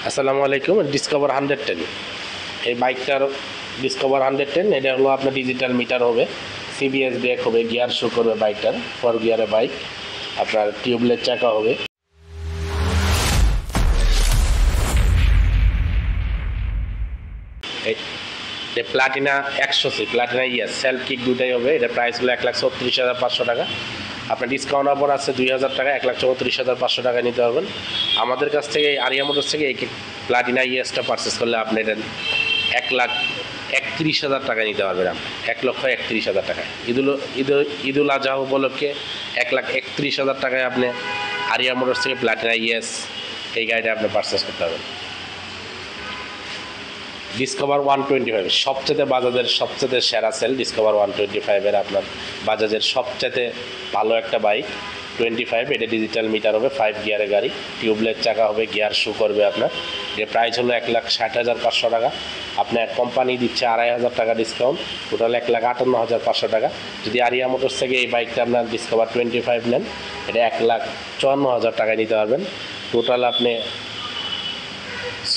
আসসালামু আলাইকুম। ডিসকভার 110 এই বাইকটার ডিসকভার 110 এটা হলো আপনার ডিজিটাল মিটার হবে, সিবিএস ব্রেক হবে, গিয়ার শো করবে বাইকটার, 4 গিয়ারের বাইক। আপনার টিউবলেস চাকা হবে। এই প্লাটিনা 100 প্লাটিনা সেলফ কিক দুটাই হবে। এটা প্রাইস হলো 1,36,500 টাকা। আপনার ডিসকাউন্ট অফার আছে 2,000 টাকা, 1,34,500 টাকা নিতে পারবেন আমাদের কাছ থেকে। আরিয়া মোটরস থেকে এই প্লাটিনা ইএসটা পারচেস করলে আপনি এটা 1,31,000 টাকা নিতে পারবেন। আপনি 1,31,000 টাকা ঈদুল আজহা উপলক্ষে 1,31,000 টাকায় আপনি আরিয়া মোটরস থেকে প্লাটিনা ইএস এই গাড়িটা আপনি পারচেস করতে পারবেন। ডিসকভার 125 সবচেয়ে বাজাজের সবচেয়ে সেরা সেল। ডিসকভার 125 আপনার বাজাজের সবচেয়ে ভালো একটা বাইক 25। এটা ডিজিটাল মিটার হবে, 5 গিয়ারের গাড়ি, টিউবলেস চাকা হবে, গিয়ার শু করবে আপনার। যে প্রাইস হলো 1,60,500 টাকা। আপনার কোম্পানি দিচ্ছে 2,500 টাকা ডিসকাউন্ট, টোটাল 1,58,500 টাকা। যদি আরিয়া মোটরস থেকে এই বাইকটা আপনার ডিসকভার 25 নেন, এটা 1,54,000 টাকায় নিতে পারবেন। টোটাল আপনি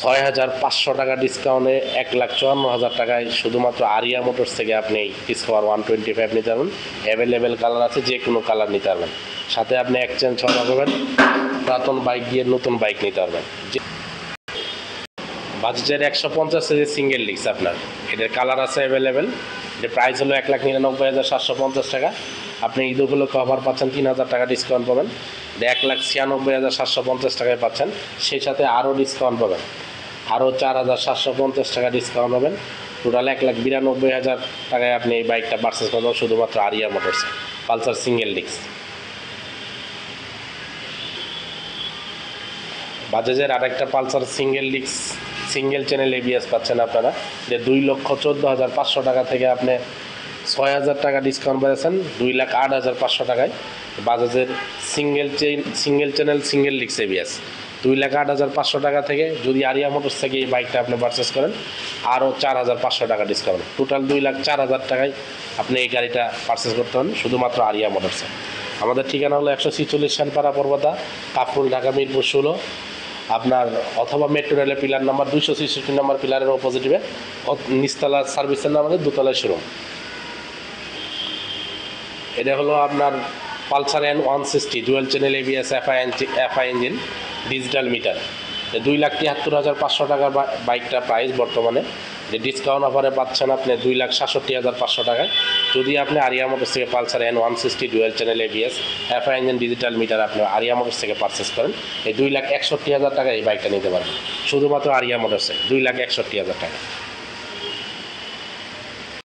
6,500 টাকা ডিসকাউন্টে 1,54,000 টাকায় শুধুমাত্র আরিয়া মোটরস থেকে আপনি এই ডিসকভার 125 নিতে পারবেন। অ্যাভেলেবেল কালার আছে, যে কোনো কালার নিতে পারবেন। সাথে আপনি এক্সচেঞ্জ ছাড়া পাবেন, পুরাতন বাইক দিয়ে নতুন বাইক নিতে পারবেন। বাজাজের 150 যে সিঙ্গেল ডিস্ক আপনার, এটার কালার আছে অ্যাভেলেবেল। এর প্রাইস হলো 1,99,750 টাকা। আপনি ঈদ উপলক্ষে অফার পাচ্ছেন 3,000 টাকা ডিসকাউন্ট পাবেন। 1,96,750 টাকায় পাচ্ছেন। সেই সাথে আরও ডিসকাউন্ট পাবেন, আরও 4,750 টাকা ডিসকাউন্ট পাবেন। টোটাল 1,92,000 টাকায় আপনি এই বাইকটা পারচেস করবেন শুধুমাত্র আরিয়া মোটরসে, পালসার সিঙ্গেল ডিস্ক। বাজাজের আরেকটা Pulsar single disc single channel ABS পাচ্ছেন আপনারা, যে 2,14,500 টাকা থেকে আপনি 6,000 টাকা ডিসকাউন্ট পেয়েছেন 2,08,500 টাকায়। বাজাজের single channel single disc ABS 2,08,500 টাকা থেকে যদি আরিয়া মোটরস থেকে এই বাইকটা আপনি পারচেস করেন, আরও 4,500 টাকা ডিসকাউন্ট, টোটাল 2,04,000 টাকায় আপনি এই গাড়িটা পারচেস করতে পারেন শুধুমাত্র আরিয়া মোটরসে। আমাদের ঠিকানা হলো 146 শানপাড়া পর্বতা, কাফরুল, ঢাকা মিরপুর 16 আপনার, অথবা মেট্রো রেলের পিলার নাম্বার 266 নম্বর পিলারের অপোজিটিভে নিচতলা সার্ভিস সেন্টার, আমাদের দোতলায় শোরুম। এটা হলো আপনার Pulsar N160 dual channel ABS FI engine digital meter. 2,73,500 টাকার বাইকটা প্রাইস বর্তমানে। যে ডিসকাউন্ট অফারে পাচ্ছেন আপনি 2,67,500 টাকায় যদি আপনি আরিয়া মোটরস থেকে Pulsar N160 dual channel ABS FI engine digital meter আপনি আরিয়া মোটরস থেকে পারচেস করেন। এই 2,61,000 টাকায় এই বাইকটা নিতে পারবেন শুধুমাত্র আরিয়া মোটরসে, 2,61,000 টাকা।